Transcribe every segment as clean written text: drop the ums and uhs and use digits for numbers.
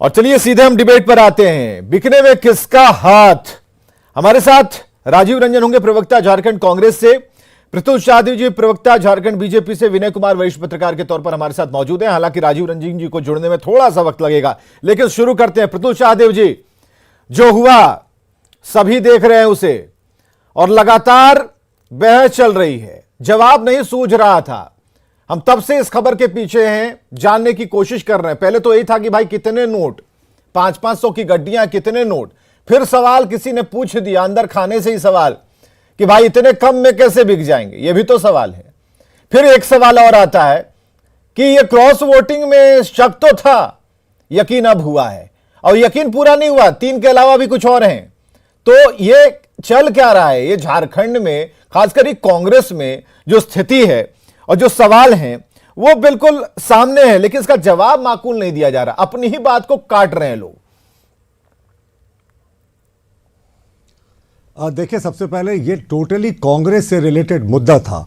और चलिए सीधे हम डिबेट पर आते हैं। बिकने में किसका हाथ। हमारे साथ राजीव रंजन होंगे, प्रवक्ता झारखंड कांग्रेस से, प्रत्युष यादव जी प्रवक्ता झारखंड बीजेपी से, विनय कुमार वरिष्ठ पत्रकार के तौर पर हमारे साथ मौजूद हैं। हालांकि राजीव रंजन जी को जुड़ने में थोड़ा सा वक्त लगेगा, लेकिन शुरू करते हैं। प्रत्युष यादव जी, जो हुआ सभी देख रहे हैं उसे, और लगातार बहस चल रही है, जवाब नहीं सूझ रहा था। हम तब से इस खबर के पीछे हैं, जानने की कोशिश कर रहे हैं। पहले तो यही था कि भाई कितने नोट, 500-500 की गड्डियां, कितने नोट। फिर सवाल किसी ने पूछ दिया अंदर खाने से ही सवाल कि भाई इतने कम में कैसे बिक जाएंगे, यह भी तो सवाल है। फिर एक सवाल और आता है कि यह क्रॉस वोटिंग में शक तो था, यकीन अब हुआ है, और यकीन पूरा नहीं हुआ, 3 के अलावा भी कुछ और हैं। तो यह चल क्या रहा है, ये झारखंड में, खासकर कांग्रेस में जो स्थिति है और जो सवाल हैं वो बिल्कुल सामने है, लेकिन इसका जवाब माकूल नहीं दिया जा रहा। अपनी ही बात को काट रहे हैं लोग। देखिए, सबसे पहले ये टोटली कांग्रेस से रिलेटेड मुद्दा था।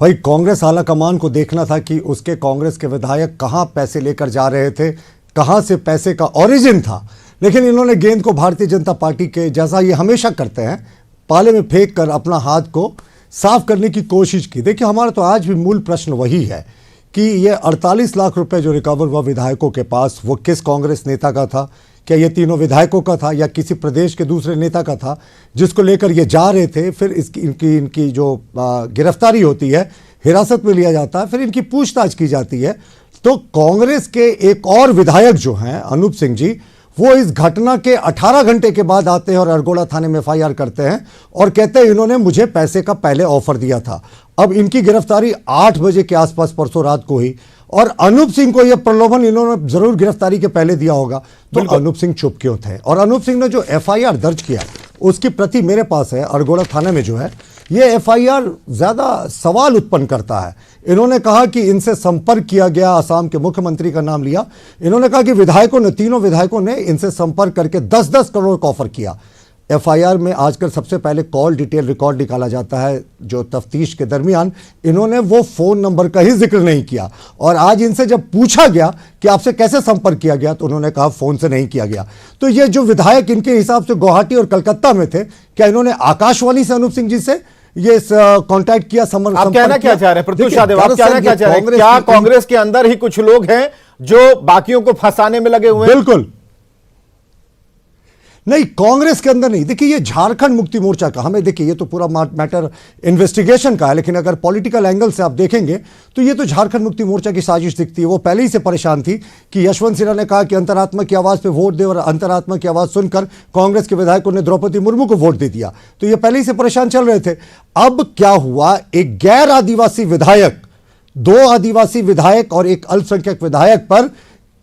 भाई कांग्रेस आला कमान को देखना था कि उसके कांग्रेस के विधायक कहां पैसे लेकर जा रहे थे, कहां से पैसे का ओरिजिन था। लेकिन इन्होंने गेंद को भारतीय जनता पार्टी के, जैसा ये हमेशा करते हैं, पाले में फेंक कर अपना हाथ को साफ करने की कोशिश की। देखिए, हमारा तो आज भी मूल प्रश्न वही है कि ये 48 लाख रुपए जो रिकवर हुआ विधायकों के पास, वो किस कांग्रेस नेता का था? क्या ये तीनों विधायकों का था या किसी प्रदेश के दूसरे नेता का था जिसको लेकर ये जा रहे थे? फिर इनकी जो गिरफ्तारी होती है, हिरासत में लिया जाता है, फिर इनकी पूछताछ की जाती है। तो कांग्रेस के एक और विधायक जो हैं, अनूप सिंह जी, वो इस घटना के 18 घंटे के बाद आते हैं और अरगोड़ा थाने में एफआईआर करते हैं और कहते हैं इन्होंने मुझे पैसे का पहले ऑफर दिया था। अब इनकी गिरफ्तारी 8 बजे के आसपास परसों रात को हुई, और अनूप सिंह को यह प्रलोभन इन्होंने जरूर गिरफ्तारी के पहले दिया होगा। तो अनूप सिंह चुप क्यों थे? और अनूप सिंह ने जो एफआईआर दर्ज किया उसकी प्रति मेरे पास है, अरगोड़ा थाने में जो है। ये एफआईआर ज्यादा सवाल उत्पन्न करता है। इन्होंने कहा कि इनसे संपर्क किया गया, असम के मुख्यमंत्री का नाम लिया। इन्होंने कहा कि विधायकों ने, तीनों विधायकों ने इनसे संपर्क करके 10-10 करोड़ का ऑफर किया। एफआईआर में आजकल सबसे पहले कॉल डिटेल रिकॉर्ड निकाला जाता है, जो तफ्तीश के दरमियान इन्होंने वो फोन नंबर का ही जिक्र नहीं किया। और आज इनसे जब पूछा गया कि आपसे कैसे संपर्क किया गया, तो उन्होंने कहा फोन से नहीं किया गया। तो ये जो विधायक इनके हिसाब से गुवाहाटी और कलकत्ता में थे, क्या इन्होंने आकाशवाणी से अनूप सिंह जी से ये कांटेक्ट किया? आप कहना क्या चाह रहे हैं प्रत्युष यादव? आप कहना क्या चाह रहे हैं? क्या कांग्रेस के अंदर ही कुछ लोग हैं जो बाकियों को फंसाने में लगे हुए हैं? बिल्कुल नहीं, कांग्रेस के अंदर नहीं। देखिए, ये झारखंड मुक्ति मोर्चा का, हमें देखिए ये तो पूरा मैटर इन्वेस्टिगेशन का है, लेकिन अगर पॉलिटिकल एंगल से आप देखेंगे तो ये तो झारखंड मुक्ति मोर्चा की साजिश दिखती है। वो पहले ही से परेशान थी कि यशवंत सिन्हा ने कहा कि अंतरात्मा की आवाज पे वोट दे, और अंतरात्मा की आवाज सुनकर कांग्रेस के विधायकों ने द्रौपदी मुर्मू को वोट दे दिया। तो ये पहले ही से परेशान चल रहे थे। अब क्या हुआ, एक गैर आदिवासी विधायक, 2 आदिवासी विधायक और एक अल्पसंख्यक विधायक पर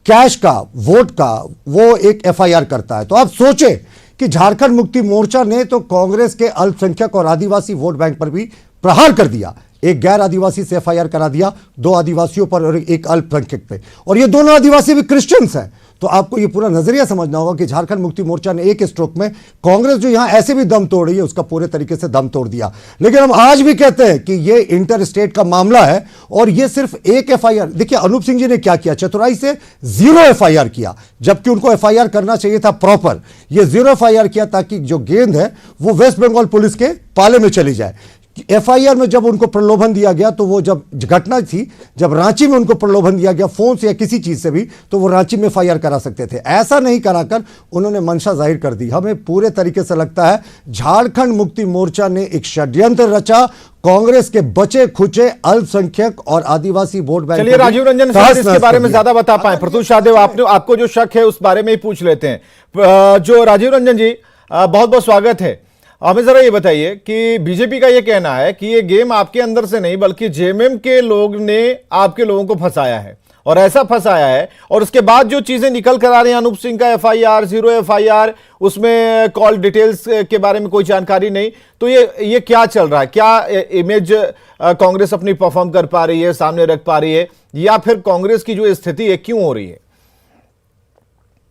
कैश का, वोट का, वो एक एफआईआर करता है। तो आप सोचे कि झारखंड मुक्ति मोर्चा ने तो कांग्रेस के अल्पसंख्यक और आदिवासी वोट बैंक पर भी प्रहार कर दिया। एक गैर आदिवासी से एफआईआर करा दिया, 2 आदिवासियों पर और एक अल्पसंख्यक पे, और ये दोनों आदिवासी भी क्रिश्चियंस हैं। तो आपको ये पूरा नजरिया समझना होगा कि झारखंड मुक्ति मोर्चा ने एक स्ट्रोक में कांग्रेस जो यहां ऐसे भी दम तोड़ रही है, उसका पूरे तरीके से दम तोड़ दिया। लेकिन हम आज भी कहते हैं कि ये इंटर स्टेट का मामला है, और ये सिर्फ एक एफआईआर। देखिए, अनूप सिंह जी ने क्या किया, चतुराई से 0 एफआईआर किया, जबकि उनको एफआईआर करना चाहिए था प्रॉपर। ये 0 एफआईआर किया ताकि जो गेंद है वो वेस्ट बंगाल पुलिस के पाले में चली जाए। एफआईआर में जब उनको प्रलोभन दिया गया, तो वो जब घटना थी, जब रांची में उनको प्रलोभन दिया गया फोन से या किसी चीज से भी, तो वो रांची में एफआईआर करा सकते थे। ऐसा नहीं कराकर उन्होंने मंशा जाहिर कर दी। हमें पूरे तरीके से लगता है झारखंड मुक्ति मोर्चा ने एक षड्यंत्र रचा, कांग्रेस के बचे खुचे अल्पसंख्यक और आदिवासी वोट बैंक। चलिए राजीव रंजन साहब इसके बारे में ज्यादा बता पाए। प्रत्युष यादव, आपको जो शक है उस बारे में ही पूछ लेते हैं। जो राजीव रंजन जी, बहुत बहुत स्वागत है। हमें जरा ये बताइए कि बीजेपी का ये कहना है कि ये गेम आपके अंदर से नहीं, बल्कि जेएमएम के लोग ने आपके लोगों को फंसाया है, और ऐसा फंसाया है, और उसके बाद जो चीजें निकल कर आ रही हैं, अनूप सिंह का एफआईआर, 0 एफआईआर, उसमें कॉल डिटेल्स के बारे में कोई जानकारी नहीं। तो ये क्या चल रहा है? क्या इमेज कांग्रेस अपनी परफॉर्म कर पा रही है, सामने रख पा रही है, या फिर कांग्रेस की जो स्थिति है क्यों हो रही है?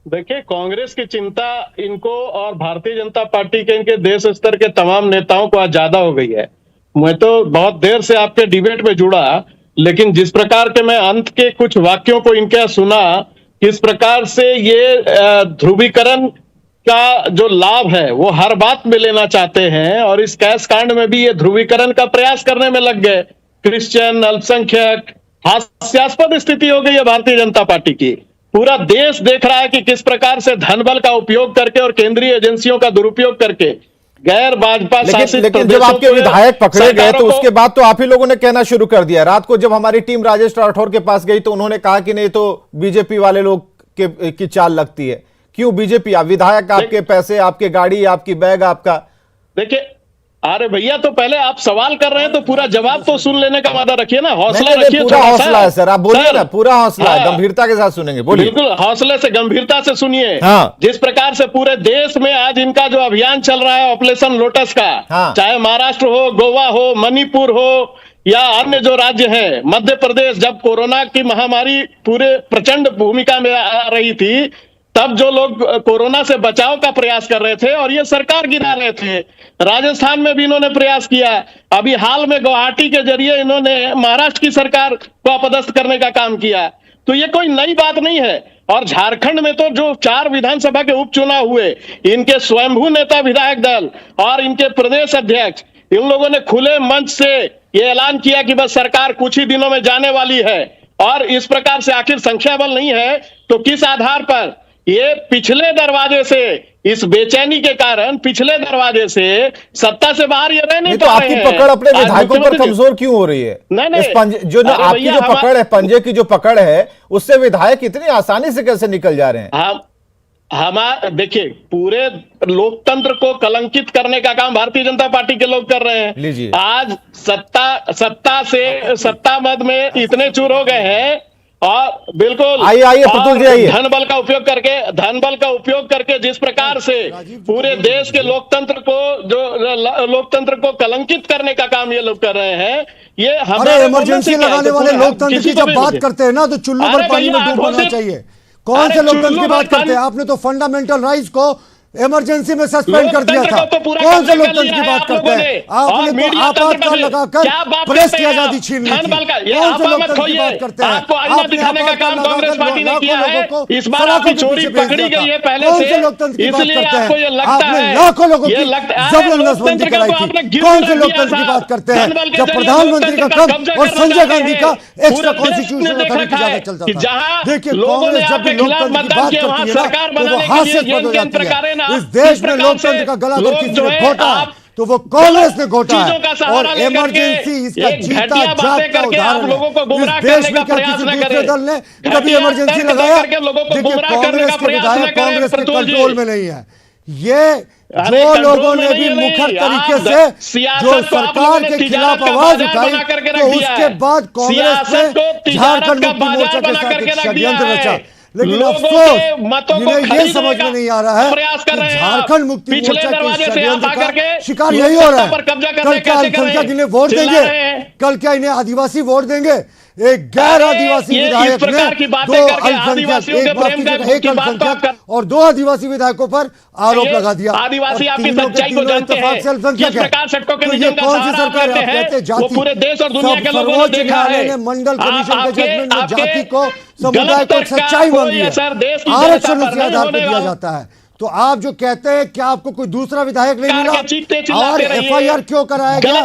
देखिए, कांग्रेस की चिंता इनको और भारतीय जनता पार्टी के, इनके देश स्तर के तमाम नेताओं को आज ज्यादा हो गई है। मैं तो बहुत देर से आपके डिबेट में जुड़ा, लेकिन जिस प्रकार के मैं अंत के कुछ वाक्यों को इनके सुना, किस प्रकार से ये ध्रुवीकरण का जो लाभ है वो हर बात में लेना चाहते हैं, और इस कैश कांड में भी ये ध्रुवीकरण का प्रयास करने में लग गए। क्रिश्चियन, अल्पसंख्यक, हास्यास्पद स्थिति हो गई है भारतीय जनता पार्टी की। पूरा देश देख रहा है कि किस प्रकार से धन बल का उपयोग करके और केंद्रीय एजेंसियों का दुरुपयोग करके गैर भाजपा शासित लेकिन जब आपके विधायक पकड़े गए तो उसके बाद तो आप ही लोगों ने कहना शुरू कर दिया। रात को जब हमारी टीम राजेश राठौर के पास गई तो उन्होंने कहा कि नहीं, तो बीजेपी वाले लोग की चाल लगती है। क्यों बीजेपी? आप विधायक, आपके पैसे, आपके गाड़ी, आपकी बैग, आपका। देखिए, अरे भैया, तो पहले आप सवाल कर रहे हैं तो पूरा जवाब तो सुन लेने का वादा रखिए ना, हौसला रखिए। पूरा हौसला है सर, आप बोलिए ना। पूरा हौसला है, हाँ, गंभीरता के साथ सुनेंगे, बोलिए। बिल्कुल हौसले से, गंभीरता से सुनिए। हाँ। जिस प्रकार से पूरे देश में आज इनका जो अभियान चल रहा है ऑपरेशन लोटस का, हाँ। चाहे महाराष्ट्र हो, गोवा हो, मणिपुर हो या अन्य जो राज्य हैं, मध्य प्रदेश, जब कोरोना की महामारी पूरे प्रचंड भूमिका में आ रही थी, तब जो लोग कोरोना से बचाव का प्रयास कर रहे थे और ये सरकार गिरा रहे थे। राजस्थान में भी इन्होंने प्रयास किया। अभी हाल में गुवाहाटी के जरिए इन्होंने महाराष्ट्र की सरकार को अपदस्थ करने का काम किया। तो ये कोई नई बात नहीं है। और झारखंड में तो जो 4 विधानसभा के उपचुनाव हुए, इनके स्वयंभू नेता विधायक दल और इनके प्रदेश अध्यक्ष, इन लोगों ने खुले मंच से ये ऐलान किया कि बस सरकार कुछ ही दिनों में जाने वाली है। और इस प्रकार से आखिर संख्या बल नहीं है तो किस आधार पर ये पिछले दरवाजे से, इस बेचैनी के कारण पिछले दरवाजे से सत्ता से बाहर ये रह नहीं तो पा रहे आपकी हैं। पकड़ अपने आज विधायकों पर मुख्यमंत्री- कमजोर क्यों हो रही है? नहीं, इस जो अरे आपकी भैया, जो पकड़ है, पंजे की जो पकड़ है, उससे विधायक इतनी आसानी से कैसे निकल जा रहे हैं? देखिए, पूरे लोकतंत्र को कलंकित करने का काम भारतीय जनता पार्टी के लोग कर रहे हैं। लीजिए। आज सत्ता मद में इतने चूर हो गए हैं, और बिल्कुल आइए प्रतुल जी, आइए। धन बल का उपयोग करके जिस प्रकार से पूरे देश के लोकतंत्र को कलंकित करने का काम ये लोग कर रहे हैं। ये अरे इमरजेंसी लगाने वाले लोकतंत्र की जब बात करते हैं ना, तो चुल्लू पर पानी में डूबना चाहिए। कौन से लोकतंत्र की बात करते हैं? आपने तो फंडामेंटल राइट्स को इमरजेंसी में सस्पेंड कर दिया था। कौन से लोकतंत्र की बात करते हैं? आपने तो आपातकाल लगाकर प्रेस की आजादी छीन ली थी। कौन से लोकतंत्र की बात करते हैं? आपने आपातकाल लगाकर लाखों लोगों को सड़कों के पीछे भेज दिया था। कौन से लोकतंत्र की बात करते हैं? आपने लाखों लोगों की जबरन नसबंदी कराई थी। कौन से लोकतंत्र की बात करते हैं? जब प्रधानमंत्री का कम और संजय गांधी का एक्स्ट्रा कॉन्स्टिट्यूशनल अथॉरिटी ज्यादा चलता था। देखिए, कांग्रेस जब भी लोकतंत्र की बात करती है ना, तो वो हास्यास्पद हो जाती है। इस देश में लोकतंत्र का गला अगर किसी ने घोटा है तो वो कांग्रेस ने घोटा है। और इमरजेंसी इसका जीता जागता उदाहरण है। इस देश में क्या किसी दूसरे दल ने कभी इमरजेंसी लगाया? देखिए, कांग्रेस के विधायक कांग्रेस के कंट्रोल में नहीं है। ये जो लोगों ने भी मुखर तरीके से जो सरकार के खिलाफ आवाज उठाई, तो उसके बाद कांग्रेस ने झारखंड मुक्ति मोर्चा के साथ एक षड्यंत्र रचा। लेकिन अफसोस इन्हें ये समझ में नहीं आ रहा है कि झारखंड मुक्ति मोर्चा के षड्यंत्र का शिकार यही हो रहा है। कल क्या अल्पसंख्यक इन्हें वोट देंगे? कल क्या इन्हें आदिवासी वोट देंगे? एक गैर आदिवासी विधायक ने 2 अल्पसंख्यक, एक अल्पसंख्यक और 2 आदिवासी विधायकों पर आरोप लगा दिया। आदिवासी आपकी सच्चाई को जानते हैं। किस प्रकार सड़कों के नियम का सहारा लेते हैं, वो पूरे देश और दुनिया के लोगों ने देखा है। मंडल कमीशन के जजमेंट में जाति को, समुदाय को सच्चाई मांगी है। आरक्षण उसी आधार पर दिया जाता है। तो आप जो कहते हैं कि आपको कोई दूसरा विधायक नहीं मिला और एफआईआर क्यों कराया गया?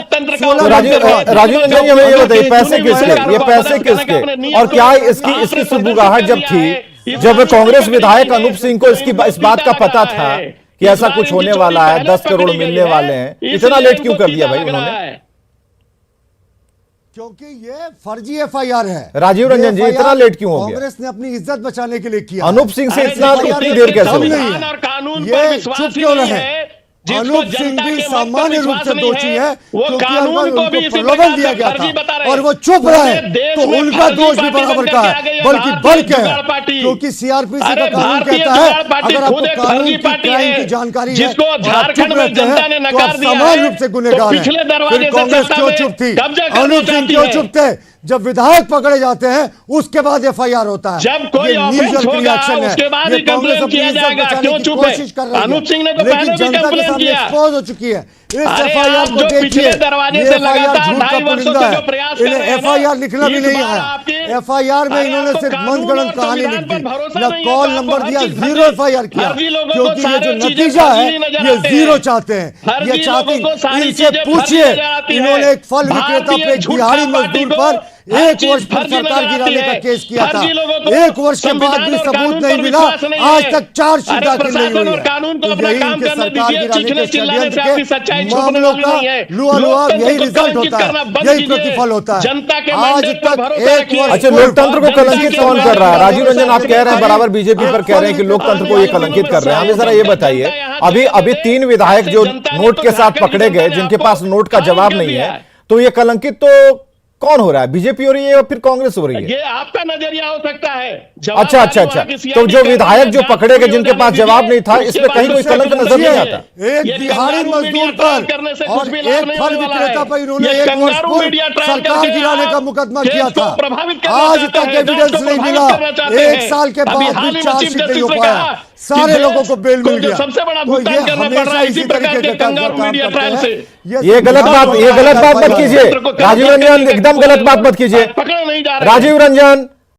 राजीव रंजन, हमें ये बताइए, पैसे किसके? ये पैसे किसके? और क्या इसकी सुगबुगाहट जब थी, जब कांग्रेस विधायक अनूप सिंह को इस बात का पता था कि ऐसा कुछ होने वाला है, 10 करोड़ मिलने वाले हैं, इतना लेट क्यों कर दिया भाई उन्होंने? क्योंकि ये फर्जी एफआईआर है। राजीव रंजन जी, इतना लेट क्यों हो गया? कांग्रेस ने अपनी इज्जत बचाने के लिए किया। अनूप सिंह से इतनी देर कैसे हुई? ये चुप क्यों रहे? अनूप सिंह भी सामान्य रूप से दोषी है, क्योंकि उनको प्रलोभन दिया गया था और वो चुप रहे, तो उनका दोष भी बराबर का है, बल्कि बढ़ के है। क्योंकि सीआरपीसी का कानून कहता है, अगर आपको कानून की क्राइम की जानकारी है और आप चुप रहते हैं, तो आप समान रूप से गुनहगार हैं। फिर कांग्रेस क्यों चुप थी? अनूप सिंह क्यों चुप थे? जब विधायक पकड़े जाते हैं उसके बाद एफआईआर होता है। जब कोई ऑफेंस होगा उसके बाद ही कंप्लेन किया जाएगा। क्यों चुप है? अनूप सिंह ने तो पहले भी कंप्लेन किया। एक्सपोज हो चुकी है इस अरे एफआईआर आप को जो देखिए, पिछले दरवाजे ये से एफआईआर लगातार झूठ का 2.5 वर्षों पुलिंदा से है। जो प्रयास कर इन्हें रहे हैं ना, एफआईआर लिखना भी इस नहीं बार आया। आपके- एफआईआर में अरे इन्होंने आपको सिर्फ कानून मनगढ़ंत और कहानी संविधान लिख पर दी, भरोसा न नहीं है, कॉल तो नंबर आपको हर दिया, चीज जीरो फर्जी- एफआईआर किया, फर्जी लोगों को क्योंकि ये सारे जो चीजें नतीजा है फर्जी नजर ये आते जीरो हैं। चाहते हैं। फर्जी ये चाहते लोगों को सारी इनसे चीजें फर्जी पूछिए, नजर आती हैं। इन्होंने एक फल विक्रेता पे एक भारतीय दिहाड़ी झूठा पार्टी मजदूर को पर हर 1 चीज वर्ष पर फर्जी सरकार नजर गिराने आती का है। केस किया था। फर्जी लोगों को 1 वर्ष के बाद भी संविधान और सबूत कानून नहीं पर मिला, विश्वास नहीं आज है। तक चार्जशीट अरे दाखिल नहीं प्रशासन हुई और है। कानून को तो अपना यही काम इनके करने सरकार दीजिए। गिराने चीखने के चिल्लाने से षड्यंत्र आपकी सच्चाई के छुपने मामलों वाली का नहीं है। लुआलुआब लोकतंत्र यही को रिजल्ट कलंकित होता करना है, बंद यही कीजिए। प्रतिफल होता है। जनता के आज मैंडेट पर तक भरोसा 1 रखिए। वर्ष अच्छा, लोकतंत्र को जनता कलंकित के कौन कर मैंडेट रहा है? पर राजीव रंजन, आप भरोसा कह रहे हैं, रखिए। बराबर बीजेपी पर कह रहे हैं कि लोकतंत्र को ये कलंकित कर रहे हैं। हमें जरा ये बताइए, अभी 3 विधायक जो नोट के साथ पकड़े गए, जिनके पास नोट का जवाब नहीं है, तो ये कलंकित तो कौन हो रहा है? बीजेपी हो रही है या फिर कांग्रेस हो रही है? ये आपका नजरिया हो सकता है। अच्छा अच्छा अच्छा, तो जो विधायक जो पकड़े गए, जिनके पास जवाब नहीं था, इसमें कहीं कोई कलंक नजर नहीं आता। एक दिहाड़ी मजदूर पर और एक फल विक्रेता पर इन्होंने 1 वर्ष पूर्व सरकार गिराने का मुकदमा किया था। आज तक एविडेंस नहीं मिला, 1 साल के बाद भी चार्जशीट नहीं हो पाया, सारे लोगों को बेल मिल गया। सबसे बड़ा तो भुगतान ये करना पड़ रहा हमेशा है इसी इसी प्रकार तरीके के के काम कंगारू मीडिया करते ट्रायल हैं। से। ये गलत बात मत कीजिए, राजीव रंजन, एकदम गलत बात मत कीजिए। पकड़ा नहीं जा रहा है। राजीव रंजन,